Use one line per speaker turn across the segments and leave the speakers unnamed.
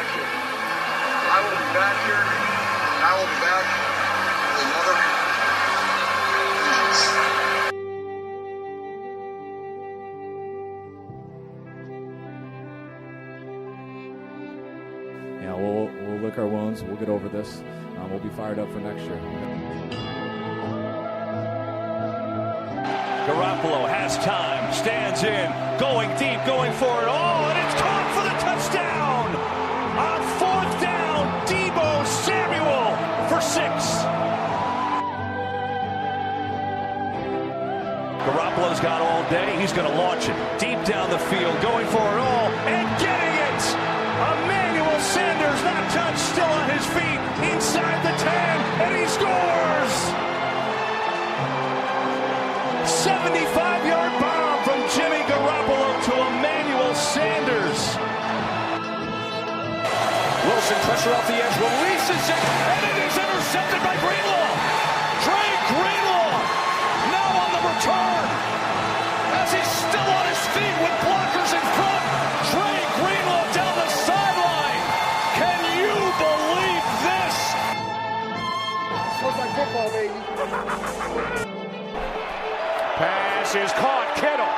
got you. I will be back here. I will be back with another.
Yeah, we'll lick our wounds. We'll get over this. We'll be fired up for next year.
Garoppolo has time, stands in, going deep, going for it all, and it's caught for the touchdown! On fourth down, Deebo Samuel for 6. Garoppolo's got all day. He's going to launch it deep down the field, going for it all, and getting it! Emmanuel Sanders, not touched, still on his feet, inside the 10, and he scores! 75-yard bomb from Jimmy Garoppolo to Emmanuel Sanders. Wilson, pressure off the edge, releases it, and it is intercepted by Greenlaw. Trey Greenlaw now on the return. As he's still on his feet with blockers in front. Trey Greenlaw down the sideline. Can you believe this?
Looks like football, baby.
Pass is caught. Kittle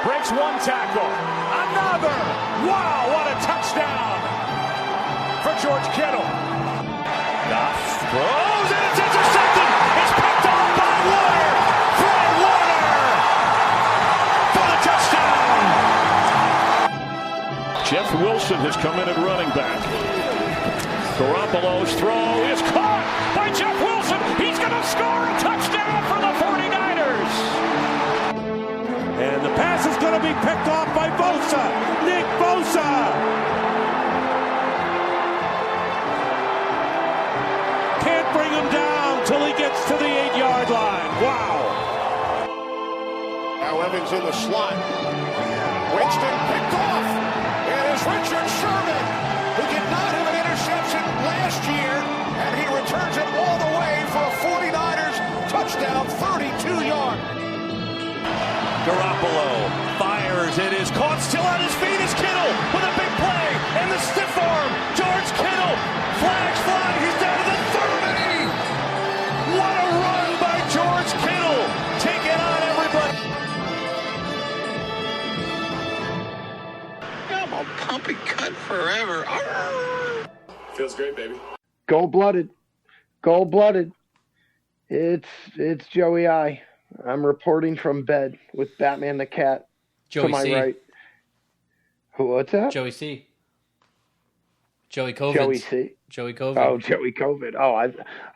breaks one tackle. Another. Wow, what a touchdown for George Kittle. Goff throws and it's intercepted. It's picked off by Warner. Fred Warner for the touchdown. Jeff Wilson has come in at running back. Garoppolo's throw is caught by Jeff Wilson. He's going to score a touchdown for the 49ers.
And the pass is going to be picked off by Bosa. Nick Bosa. Can't bring him down till he gets to the 8-yard line. Wow.
Now Evans in the slot. Winston picked off. It is Richard Sherman, who did not have an interception last year, and he returns it all the way for a 49ers touchdown, 32-yard.
Garoppolo fires. It is caught. Still on his feet is Kittle with a big play. And the stiff arm. George Kittle. Flags fly. He's down to the 30. What a run by George Kittle. Taking on everybody.
I'm a pumpy cut forever.
Feels great, baby.
Gold-blooded. Gold-blooded. It's Joey I. I'm reporting from bed with Batman the Cat
Joey
to my
C.
right. What's that?
Joey C. Joey COVID.
Joey C.
Joey COVID.
Oh, Joey COVID. Oh, I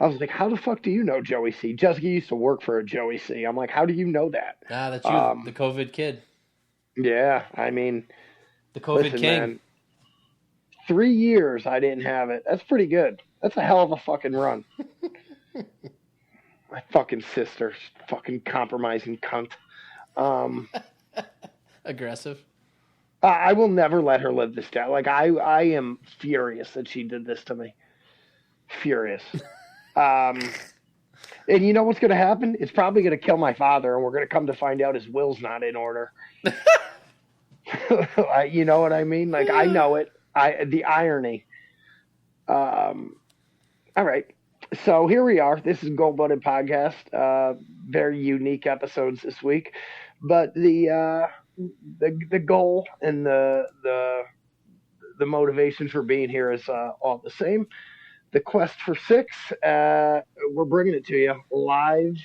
was like, how the fuck do you know Joey C? Jessica used to work for a Joey C. I'm like, how do you know that?
Ah, that's you, the COVID kid.
Yeah, I mean,
The COVID
listen,
king.
man, 3 years I didn't have it. That's pretty good. That's a hell of a fucking run. My fucking sister, fucking compromising cunt.
Aggressive.
I will never let her live this down. Like, I am furious that she did this to me. Furious. And you know what's going to happen? It's probably going to kill my father, and we're going to come to find out his will's not in order. You know what I mean? Like, I know it. The irony. All right. So here we are. This is Gold Blooded Podcast. Very unique episodes this week, but the goal and the motivation for being here is all the same. The quest for 6. We're bringing it to you live.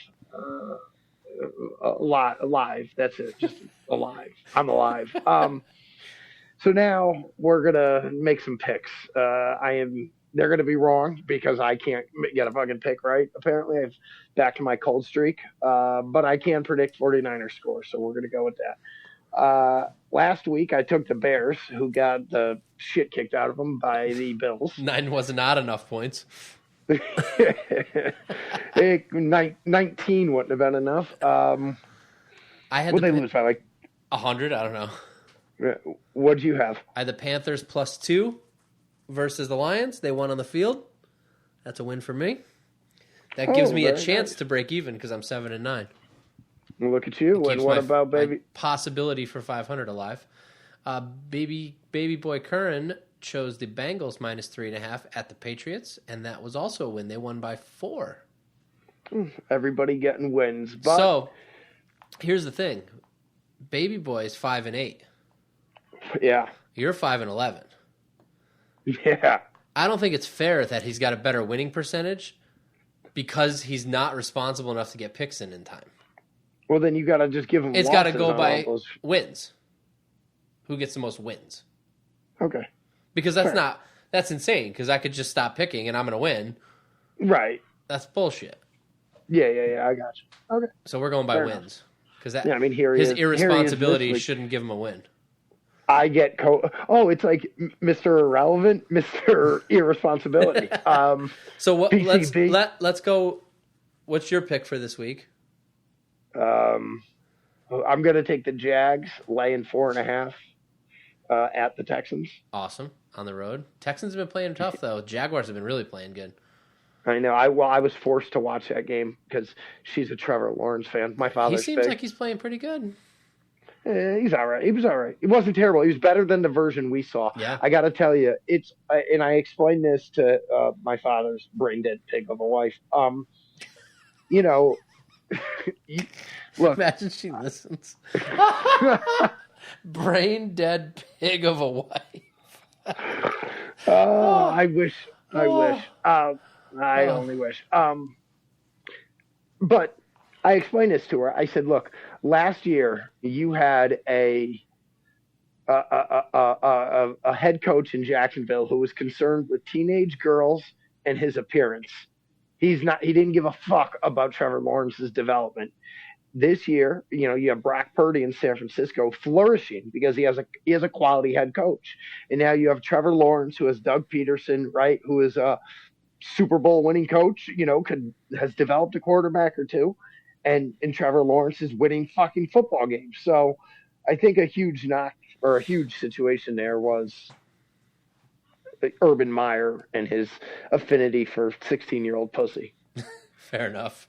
Alive. That's it. Just alive. I'm alive. So now we're gonna make some picks. They're going to be wrong because I can't get a fucking pick right. Apparently, I've back to my cold streak, but I can predict 49ers score, so we're going to go with that. Last week, I took the Bears, who got the shit kicked out of them by the Bills.
9 was not enough points.
19 wouldn't have been enough.
I had
would they lose by like
100? I don't know.
What'd you have?
I had the Panthers +2 versus the Lions. They won on the field. That's a win for me. That gives me a chance to break even because I'm 7-9.
Look at you. And what about baby?
Possibility for 500 alive. Baby boy Curran chose the Bengals minus 3.5 at the Patriots, and that was also a win. They won by 4.
Everybody getting wins. But
So, here's the thing. Baby boy's 5-8.
yeah.
You're 5-11.
Yeah.
I don't think it's fair that he's got a better winning percentage because he's not responsible enough to get picks in time.
Well, then you got to just give him
It's got to
losses
go
on
by
all those.
wins. Who gets the most wins?
Okay.
Because that's insane because I could just stop picking and I'm going to win.
Right.
That's bullshit.
Yeah, I got you. Okay.
So we're going by
Fair
wins. Because
Yeah, I mean, here he
his
is.
irresponsibility
Here he is this week.
shouldn't give him a win.
I get it's like Mr. Irrelevant, Mr. Irresponsibility.
So
PCB.
let's go. What's your pick for this week?
I'm going to take the Jags laying 4.5 at the Texans.
Awesome. On the road. Texans have been playing tough, though. Jaguars have been really playing good.
I know. I was forced to watch that game because she's a Trevor Lawrence fan. My
He
father's
seems
big.
like he's playing pretty good.
He's all right. He was all right. He wasn't terrible. He was better than the version we saw.
Yeah.
I got to tell you, and I explained this to my father's brain dead pig of a wife. Look,
Imagine she listens. Brain dead pig of a wife.
I wish. I only wish. But I explained this to her. I said, "Look, last year you had a head coach in Jacksonville who was concerned with teenage girls and his appearance. He didn't give a fuck about Trevor Lawrence's development. This year, you have Brock Purdy in San Francisco flourishing because he has a quality head coach. And now you have Trevor Lawrence, who has Doug Peterson, right, who is a Super Bowl winning coach, has developed a quarterback or two. And Trevor Lawrence is winning fucking football games. So I think a huge knock or a huge situation there was Urban Meyer and his affinity for 16-year-old pussy.
Fair enough.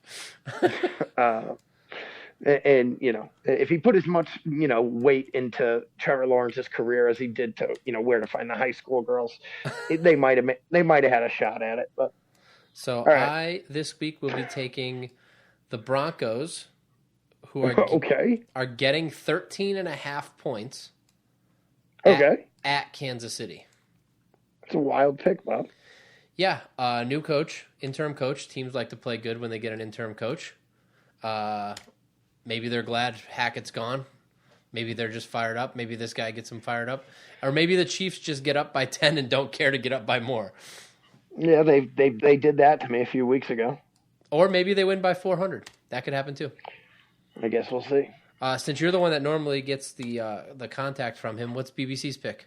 And if he put as much, weight into Trevor Lawrence's career as he did to, where to find the high school girls, they might have had a shot at it. But
so
right.
this week will be taking the Broncos, who are
okay.
getting 13.5 points. At Kansas City.
It's a wild pick, Bob.
Yeah, new coach, interim coach. Teams like to play good when they get an interim coach. Maybe they're glad Hackett's gone. Maybe they're just fired up. Maybe this guy gets them fired up. Or maybe the Chiefs just get up by 10 and don't care to get up by more.
Yeah, they did that to me a few weeks ago.
Or maybe they win by 400. That could happen too.
I guess we'll see.
Since you're the one that normally gets the contact from him, what's BBC's pick?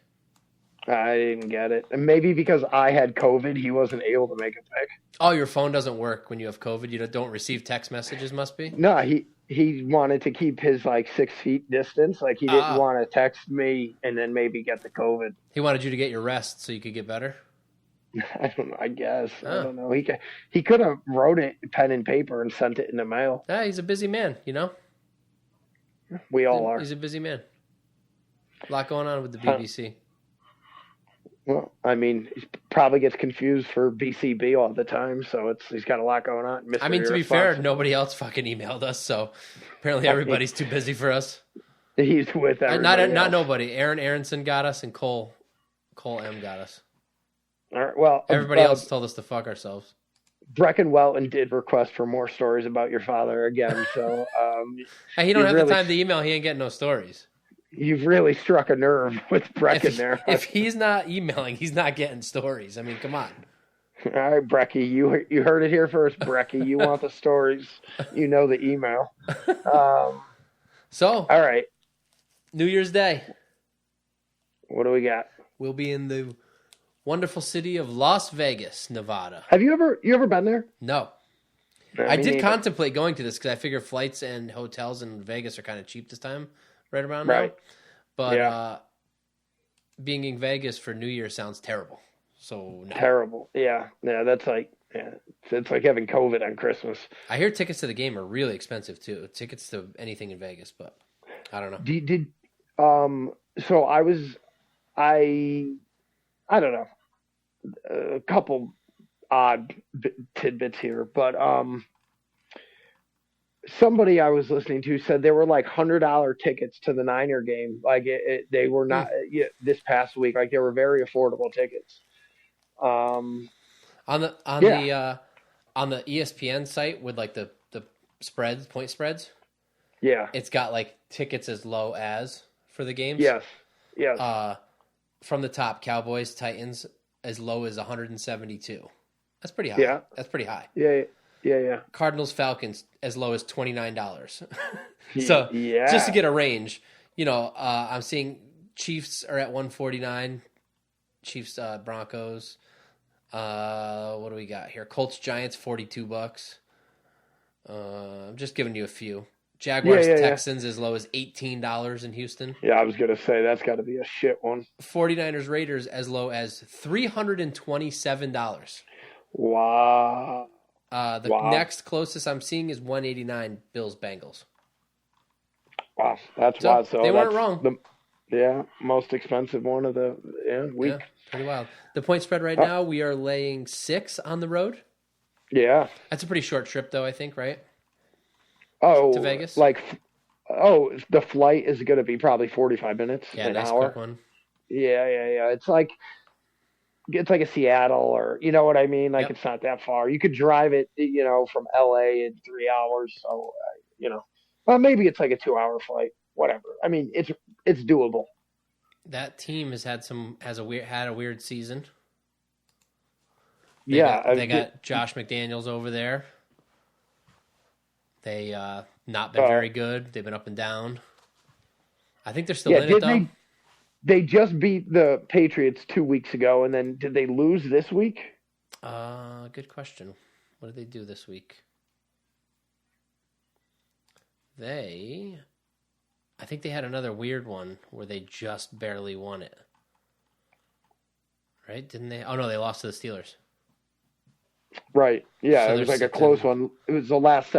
I didn't get it. And maybe because I had COVID, he wasn't able to make a pick.
Oh, your phone doesn't work when you have COVID? You don't receive text messages, must be?
No, he wanted to keep his 6 feet distance. Like he didn't want to text me and then maybe get the COVID.
He wanted you to get your rest so you could get better?
I don't know. I guess. I don't know. He could have wrote it pen and paper and sent it in the mail.
Yeah, he's a busy man,
We all are.
He's a busy man. A lot going on with the BBC.
Well, I mean, he probably gets confused for BCB all the time, so he's got a lot going on.
I mean, to be fair, nobody else fucking emailed us, so apparently everybody's too busy for us.
He's with everybody.
Not nobody. Aaron Aronson got us, and Cole M got us.
All right, well,
everybody else told us to fuck ourselves.
Brecken Welton did request for more stories about your father again, so
hey, he don't have the time to email. He ain't getting no stories.
You've really struck a nerve with Brecken there.
If he's not emailing, he's not getting stories. I mean, come on.
All right, Brecky, you heard it here first, Brecky. You want the stories, you know the email.
So,
all right.
New Year's Day.
What do we got?
We'll be in the wonderful city of Las Vegas, Nevada.
Have you ever been there?
No. I did contemplate going to this because I figure flights and hotels in Vegas are kind of cheap this time. Right around now. But being in Vegas for New Year sounds terrible. So no.
Terrible. Yeah. That's it's like having COVID on Christmas.
I hear tickets to the game are really expensive too. Tickets to anything in Vegas, but I don't know.
So I I don't know, a couple odd tidbits here, but somebody I was listening to said there were like $100 tickets to the Niner game. Like they were not this past week. Like they were very affordable tickets.
On the ESPN site with like the spreads, point spreads.
Yeah,
it's got like tickets as low as for the games.
Yes.
From the top, Cowboys, Titans as low as 172. That's pretty high.
Yeah,
that's pretty high.
Yeah.
Cardinals, Falcons as low as $29. So
yeah,
just to get a range, I'm seeing Chiefs are at 149. Chiefs, Broncos. What do we got here? Colts, Giants, $42. I'm just giving you a few. Jaguars, Texans as low as $18 in Houston.
Yeah, I was gonna say that's got to be a shit one.
49ers, Raiders as low as $327.
Wow.
Next closest I'm seeing is 189. Bills, Bengals.
Wow, that's wild. So
they weren't wrong.
Most expensive one of the week.
Yeah, pretty wild. The point spread right now, we are laying 6 on the road.
Yeah,
that's a pretty short trip, though. I think, right?
Oh,
to Vegas.
The flight is going to be probably 45 minutes.
Yeah,
an
nice
hour.
Quick one.
Yeah. It's like a Seattle, or you know what I mean. Like It's not that far. You could drive it, from LA in 3 hours. So well, maybe it's like a 2-hour flight. Whatever. I mean, it's doable.
That team has had a weird season. They got Josh McDaniels over there. They not been very good. They've been up and down. I think they're still in it though.
They just beat the Patriots 2 weeks ago, and then did they lose this week?
Good question. What did they do this week? I think they had another weird one where they just barely won it. Right? Didn't they? Oh no, they lost to the Steelers.
Right. Yeah,
So
it was like a close one. It was the last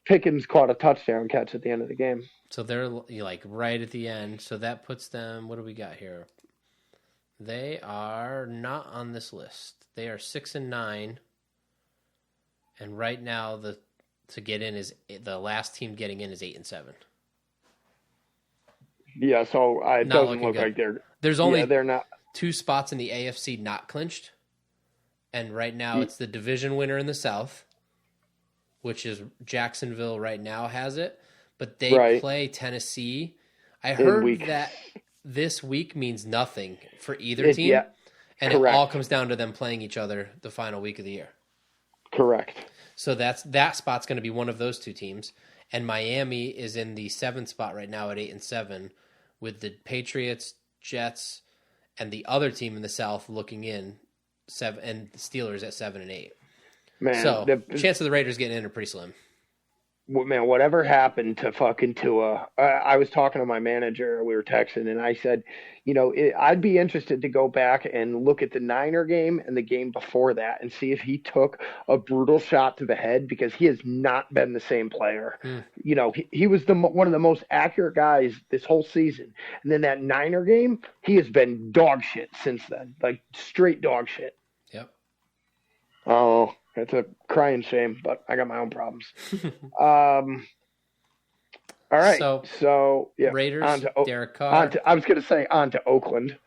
Pickens caught a touchdown catch at the end of the game.
So they're like right at the end. So that puts them. What do we got here? They are not on this list. They are 6-9, and right now the last team getting in is 8-7.
Yeah, so it doesn't look
good.
like
There's only
they're not
2 spots in the AFC not clinched. And right now it's the division winner in the South, which is Jacksonville right now has it. But they play Tennessee. I heard that this week means nothing for either team. Yeah, and correct. It all comes down to them playing each other the final week of the year.
Correct.
So that spot's going to be one of those 2 teams. And Miami is in the 7th spot right now at 8-7, with the Patriots, Jets, and the other team in the South looking in 7, and the Steelers at 7-8.
Man,
so the chance of the Raiders getting in are pretty slim.
Man, whatever happened to fucking Tua? I was talking to my manager. We were texting, and I said, I'd be interested to go back and look at the Niner game and the game before that and see if he took a brutal shot to the head, because he has not been the same player. He was one of the most accurate guys this whole season. And then that Niner game, he has been dog shit since then, like straight dog shit.
Yep.
Oh, it's a crying shame, but I got my own problems. All right. So yeah.
Raiders, Derek Carr.
I was going to say on to Oakland.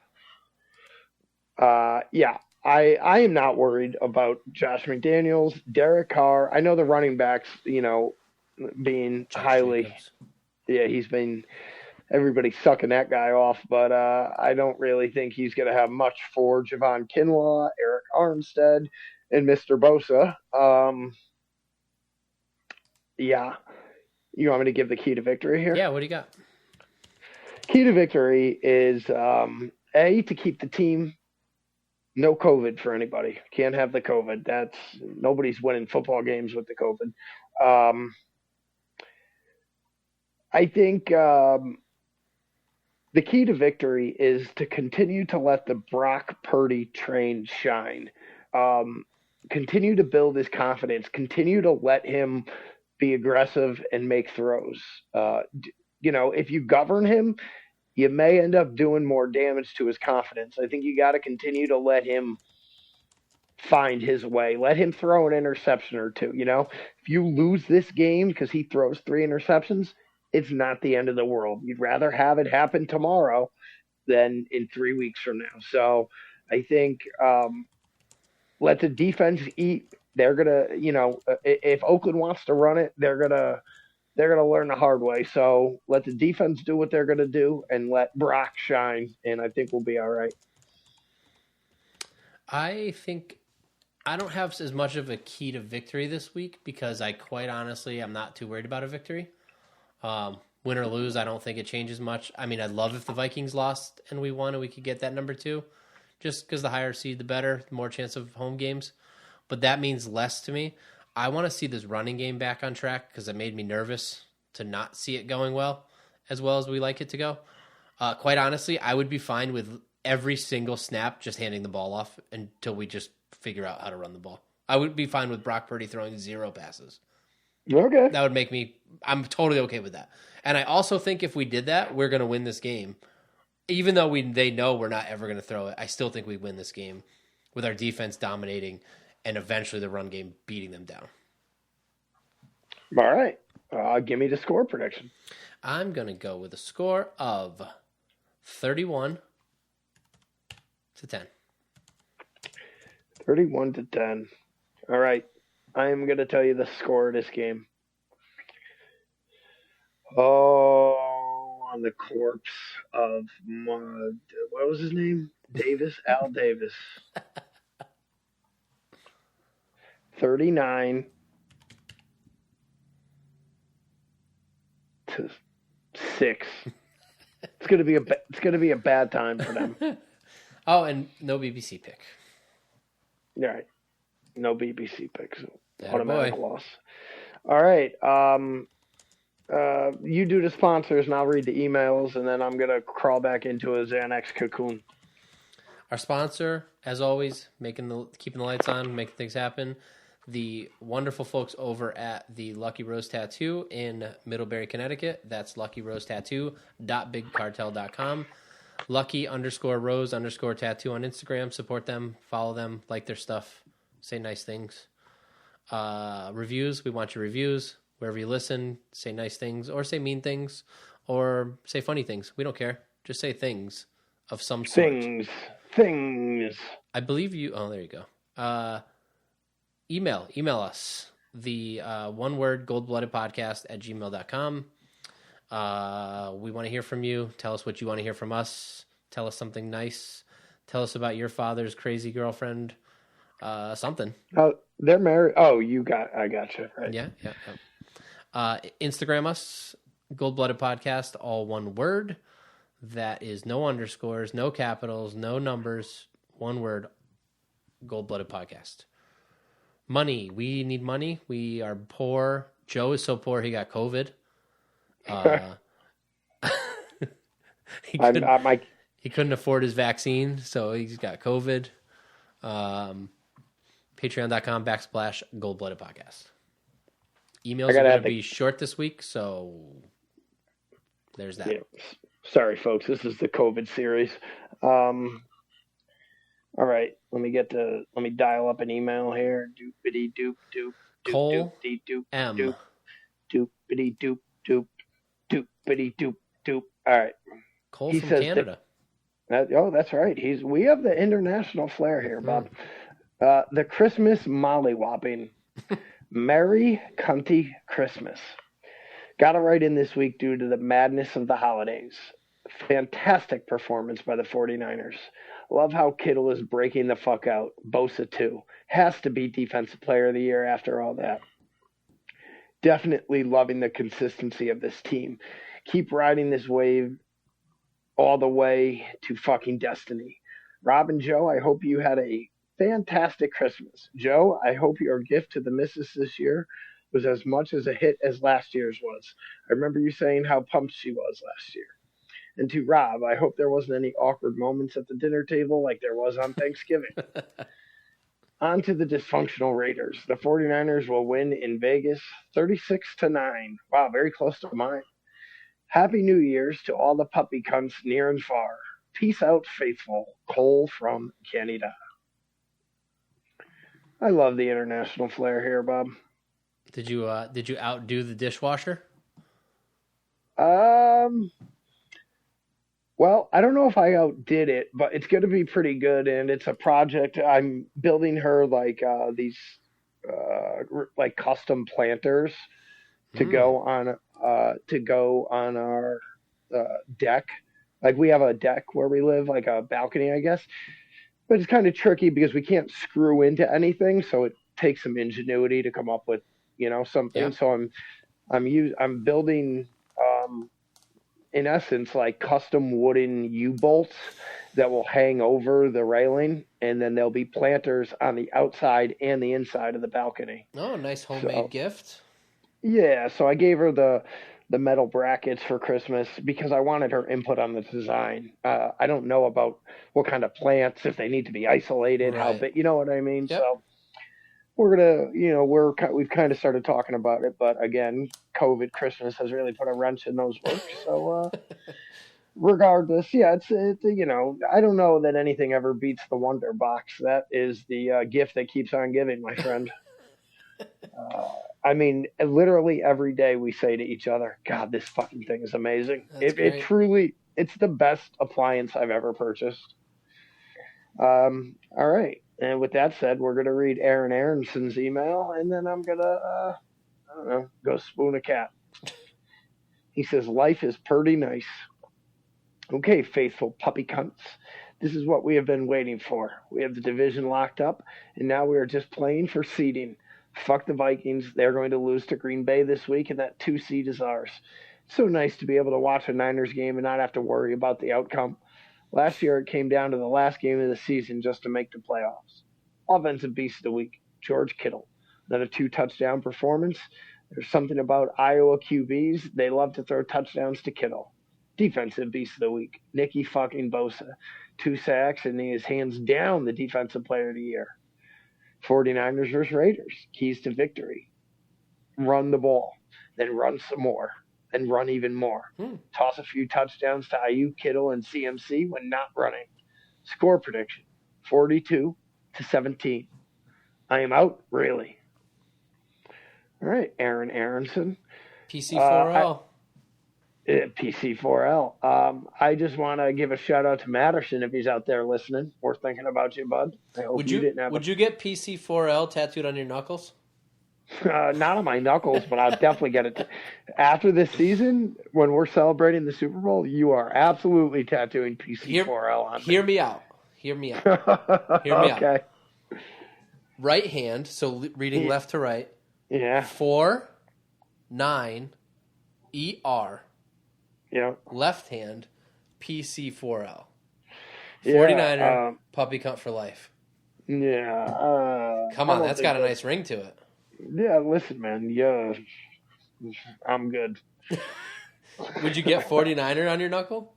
Yeah, I am not worried about Josh McDaniels, Derek Carr. I know the running backs, being
Josh
highly.
Jacobs.
Yeah, he's been everybody sucking that guy off, but I don't really think he's going to have much for Javon Kinlaw, Eric Armstead, and Mr. Bosa. Yeah. You want me to give the key to victory here?
Yeah, what do you got?
Key to victory is, to keep the team no COVID for anybody. Can't have the COVID. Nobody's winning football games with the COVID. I think the key to victory is to continue to let the Brock Purdy train shine. Continue to build his confidence. Continue to let him be aggressive and make throws. If you govern him, you may end up doing more damage to his confidence. I think you got to continue to let him find his way. Let him throw an interception or two. If you lose this game because he throws 3 interceptions, it's not the end of the world. You'd rather have it happen tomorrow than in 3 weeks from now. So I think let the defense eat. They're gonna, if Oakland wants to run it, they're gonna learn the hard way. So let the defense do what they're gonna do, and let Brock shine, and I think we'll be all right.
I think I don't have as much of a key to victory this week because I'm not too worried about a victory. Win or lose, I don't think it changes much. I mean, I'd love if the Vikings lost and we won and we could get that number 2, just because the higher seed, the better, the more chance of home games. But that means less to me. I want to see this running game back on track because it made me nervous to not see it going well as we like it to go. Quite honestly, I would be fine with every single snap just handing the ball off until we just figure out how to run the ball. I would be fine with Brock Purdy throwing 0 passes.
Okay.
That would make me – I'm totally okay with that. And I also think if we did that, we're going to win this game. Even though they know we're not ever going to throw it, I still think we win this game with our defense dominating and eventually the run game beating them down.
All right. Give me the score prediction.
I'm going to go with a score of 31-10.
31-10. All right. I am going to tell you the score of this game. Oh, on the corpse of what was his name? Davis? Al Davis. 39-6. It's gonna be a bad time for them.
Oh, and no BBC pick.
All right, no BBC pick. So
That
automatic
boy.
loss. All right. You do the sponsors, and I'll read the emails, and then I'm gonna crawl back into a Xanax cocoon.
Our sponsor, as always, keeping the lights on, making things happen. The wonderful folks over at the Lucky Rose Tattoo in Middlebury, Connecticut. That's luckyrosetattoo.bigcartel.com. Lucky_rose_tattoo on Instagram. Support them, follow them, like their stuff, say nice things. Reviews, we want your reviews. Wherever you listen, say nice things or say mean things or say funny things. We don't care. Just say things of some sort.
Things.
I believe you. Oh, there you go. Email us. The one word goldbloodedpodcast@gmail.com. We want to hear from you. Tell us what you want to hear from us. Tell us something nice. Tell us about your father's crazy girlfriend. Something.
Oh, they're married. Oh, I got you. Right.
Yeah. Instagram us, Gold Blooded Podcast, all one word. That is no underscores, no capitals, no numbers, one word, Gold Blooded Podcast. Money. We need money. We are poor. Joe is so poor he got COVID. He couldn't afford his vaccine, so he's got COVID. Patreon.com/Gold Blooded Podcast. Emails are going to be short this week, so there's that.
Yeah. Sorry, folks. This is the COVID series. All right. Let me dial up an email here. Doopity doop doop.
Cole
doop, doop,
M.
Doop, doopity doop doop. Doopity doop doop. All right.
Cole from Canada.
That's right. We have the international flair here, Bob. The Christmas mollywhopping. Merry Cunty Christmas. Got to write in this week due to the madness of the holidays. Fantastic performance by the 49ers. Love how Kittle is breaking the fuck out. Bosa too. Has to be Defensive Player of the Year after all that. Definitely loving the consistency of this team. Keep riding this wave all the way to fucking destiny. Rob and Joe, I hope you had a fantastic Christmas. Joe, I hope your gift to the missus this year was as much as a hit as last year's was. I remember you saying how pumped she was last year. And to Rob, I hope there wasn't any awkward moments at the dinner table like there was on Thanksgiving. On to the dysfunctional Raiders. The 49ers will win in Vegas 36-9. Wow, very close to mine. Happy New Year's to all the puppy cunts near and far. Peace out, faithful. Cole from Canada. I love the international flair here, Bob.
Did you outdo the dishwasher?
Well, I don't know if I outdid it, but it's going to be pretty good, and it's a project. I'm building her these like custom planters to go on our deck. Like we have a deck where we live, like a balcony, I guess. But it's kind of tricky because we can't screw into anything, so it takes some ingenuity to come up with, something. Yeah. So I'm building in essence like custom wooden U-bolts that will hang over the railing, and then there'll be planters on the outside and the inside of the balcony.
Oh, nice homemade gift.
Yeah, so I gave her the metal brackets for Christmas because I wanted her input on the design. I don't know about what kind of plants, if they need to be isolated, right. How big, you know what I mean? Yep. So we're gonna, we've kind of started talking about it, but again, COVID Christmas has really put a wrench in those works. So regardless, yeah, it's I don't know that anything ever beats the Wonder Box. That is the gift that keeps on giving, my friend. I mean, literally every day we say to each other, God, this fucking thing is amazing. It truly, it's the best appliance I've ever purchased. All right. And with that said, we're going to read Aaron Aronson's email, and then I'm going to, go spoon a cat. He says, life is pretty nice. Okay, faithful puppy cunts. This is what we have been waiting for. We have the division locked up, and now we are just playing for seeding. Fuck the Vikings. They're going to lose to Green Bay this week, and that 2 seed is ours. It's so nice to be able to watch a Niners game and not have to worry about the outcome. Last year, it came down to the last game of the season just to make the playoffs. Offensive beast of the week, George Kittle. Then a 2-touchdown performance. There's something about Iowa QBs. They love to throw touchdowns to Kittle. Defensive beast of the week, Nicky fucking Bosa. 2 sacks, and he is hands down the defensive player of the year. 49ers versus Raiders. Keys to victory. Run the ball. Then run some more. Then run even more. Toss a few touchdowns to IU, Kittle, and CMC when not running. Score prediction. 42-17. I am out, really. All right, Aaron Aronson.
PC4L.
PC4L. I just want to give a shout out to Matterson if he's out there listening. We're thinking about you, bud. I hope
would you get PC4L tattooed on your knuckles?
Not on my knuckles, but I'll definitely get it. After this season, when we're celebrating the Super Bowl, you are absolutely tattooing PC4L on me.
Hear me out. Okay. Right hand, so reading left to right.
Yeah.
4-9 ER.
Yeah.
Left hand, PC4L. 49er, puppy cunt for life.
Yeah.
Come on, that's got a nice ring to it.
Yeah, listen, man. Yeah, I'm good.
Would you get 49er on your knuckle?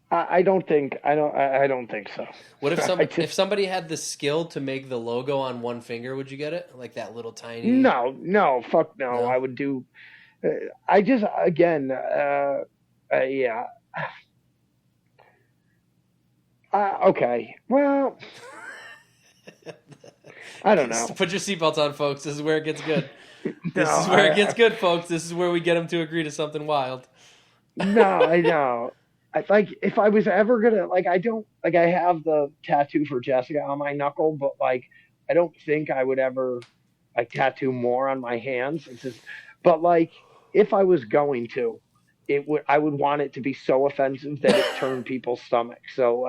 I don't think so.
What if somebody had the skill to make the logo on one finger? Would you get it, like that little tiny?
No, fuck no. I would do. I just yeah. Okay. Well, I don't know.
Put your seatbelts on, folks. This is where it gets good. This is where it gets good, folks. This is where we get them to agree to something wild.
No, I know. If I was ever gonna, I have the tattoo for Jessica on my knuckle, but I don't think I would ever tattoo more on my hands. It's just, but if I was going to, I would want it to be so offensive that it turned people's stomachs. So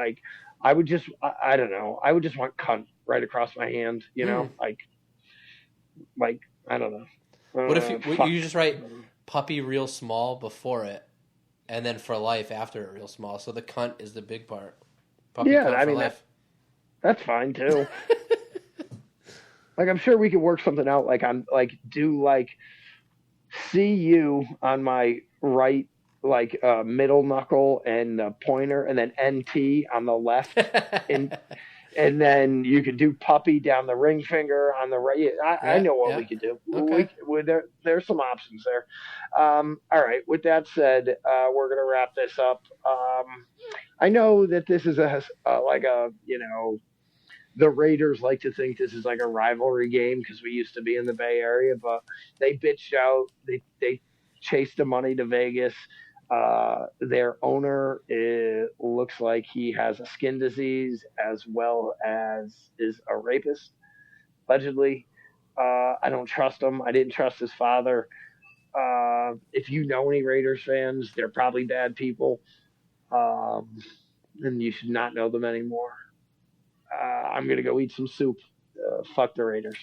I would just, I don't know. I would just want cunt right across my hand, you know, I don't know.
What if you just write puppy real small before it, and then for life after it real small? So the cunt is the big part. Puppy cunt for life.
That's fine too. I'm sure we could work something out. See you on my right, middle knuckle and the pointer, and then NT on the left, And then you could do puppy down the ring finger on the right. I know what we could do.
Okay.
There's some options there. All right. With that said, we're gonna wrap this up. I know that this is the Raiders like to think this is like a rivalry game because we used to be in the Bay Area, but they bitched out. They chased the money to Vegas. Their owner looks like he has a skin disease as well as is a rapist, allegedly. I don't trust him. I didn't trust his father. If you know any Raiders fans, they're probably bad people, and you should not know them anymore. I'm going to go eat some soup. Fuck the Raiders.